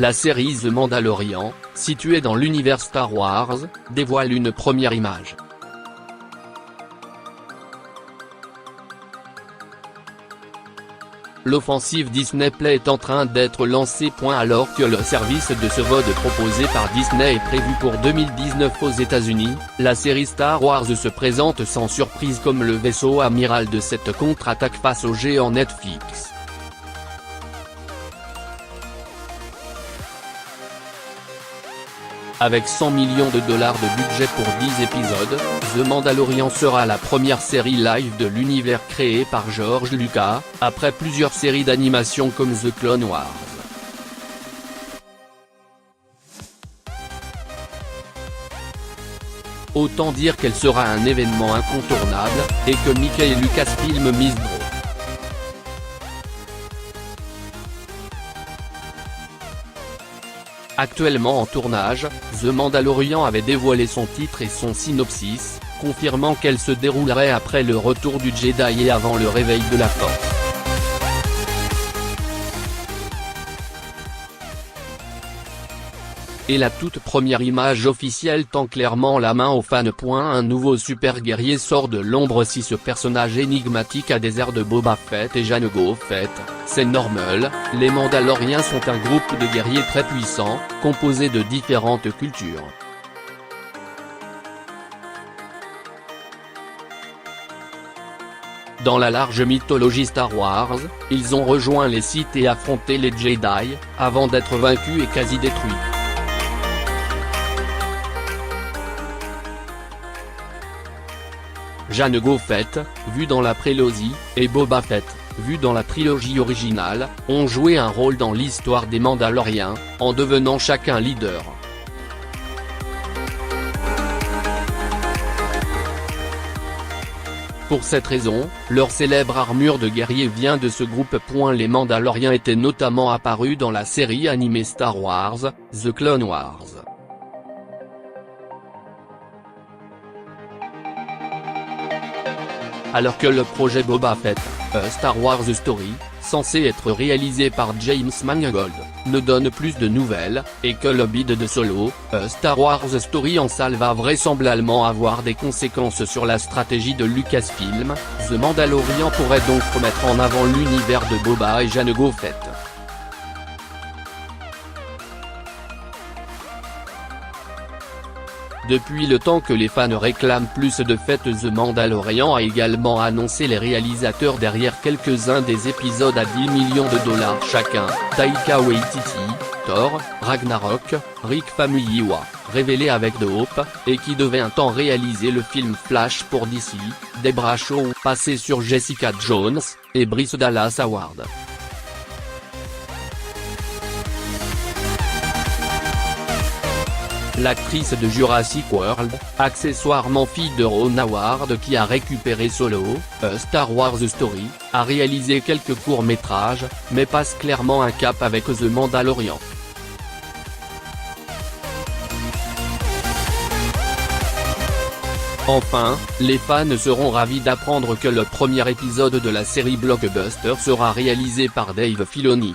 la série The Mandalorian, située dans l'univers Star Wars, dévoile une première image. L'offensive Disney Play est en train d'être lancée. Alors que le service de SVOD proposé par Disney est prévu pour 2019 aux États-Unis, la série Star Wars se présente sans surprise comme le vaisseau amiral de cette contre-attaque face au géant Netflix. Avec 100 millions de dollars de budget pour 10 épisodes, The Mandalorian sera la première série live de l'univers créé par George Lucas, après plusieurs séries d'animation comme The Clone Wars. Autant dire qu'elle sera un événement incontournable, et que Mickey et Lucasfilm misent gros. Actuellement en tournage, The Mandalorian avait dévoilé son titre et son synopsis, confirmant qu'elle se déroulerait après le retour du Jedi et avant le réveil de la Force. Et la toute première image officielle tend clairement la main aux fans. Un nouveau super-guerrier sort de l'ombre. Si ce personnage énigmatique a des airs de Boba Fett et Jango Fett, c'est normal, les Mandaloriens sont un groupe de guerriers très puissants, composés de différentes cultures. Dans la large mythologie Star Wars, ils ont rejoint les Sith et affronté les Jedi, avant d'être vaincus et quasi détruits. Jango Fett, vu dans la prélogie, et Boba Fett, vu dans la trilogie originale, ont joué un rôle dans l'histoire des Mandaloriens, en devenant chacun leader. Pour cette raison, leur célèbre armure de guerrier vient de ce groupe. Les Mandaloriens étaient notamment apparus dans la série animée Star Wars, The Clone Wars. Alors que le projet Boba Fett, A Star Wars Story, censé être réalisé par James Mangold, ne donne plus de nouvelles, et que le bid de Solo, A Star Wars Story en salle va vraisemblablement avoir des conséquences sur la stratégie de Lucasfilm, The Mandalorian pourrait donc remettre en avant l'univers de Boba et Jango Fett. Depuis le temps que les fans réclament plus de Fett, The Mandalorian a également annoncé les réalisateurs derrière quelques-uns des épisodes à 10 millions de dollars chacun, Taika Waititi, Thor, Ragnarok, Rick Famuyiwa, révélé avec The Hope, et qui devait un temps réaliser le film Flash pour DC, Debra Shaw, passé sur Jessica Jones, et Bryce Dallas Howard. L'actrice de Jurassic World, accessoirement fille de Ron Howard qui a récupéré Solo, A Star Wars Story, a réalisé quelques courts-métrages, mais passe clairement un cap avec The Mandalorian. Enfin, les fans seront ravis d'apprendre que le premier épisode de la série blockbuster sera réalisé par Dave Filoni.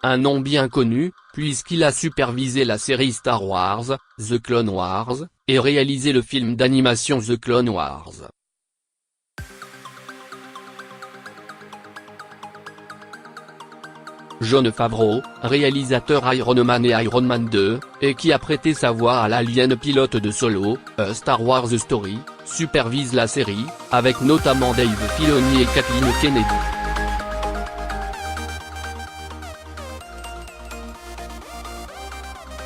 Un nom bien connu, puisqu'il a supervisé la série Star Wars, The Clone Wars, et réalisé le film d'animation The Clone Wars. Jon Favreau, réalisateur Iron Man et Iron Man 2, et qui a prêté sa voix à l'alien pilote de Solo, A Star Wars Story, supervise la série, avec notamment Dave Filoni et Kathleen Kennedy.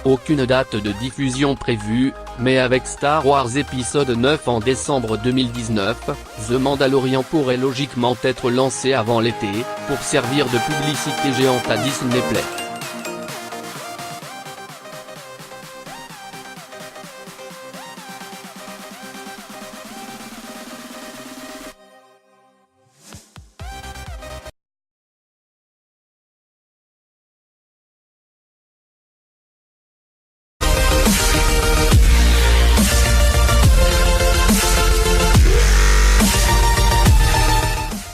Aucune date de diffusion prévue, mais avec Star Wars épisode 9 en décembre 2019, The Mandalorian pourrait logiquement être lancé avant l'été, pour servir de publicité géante à Disney Play.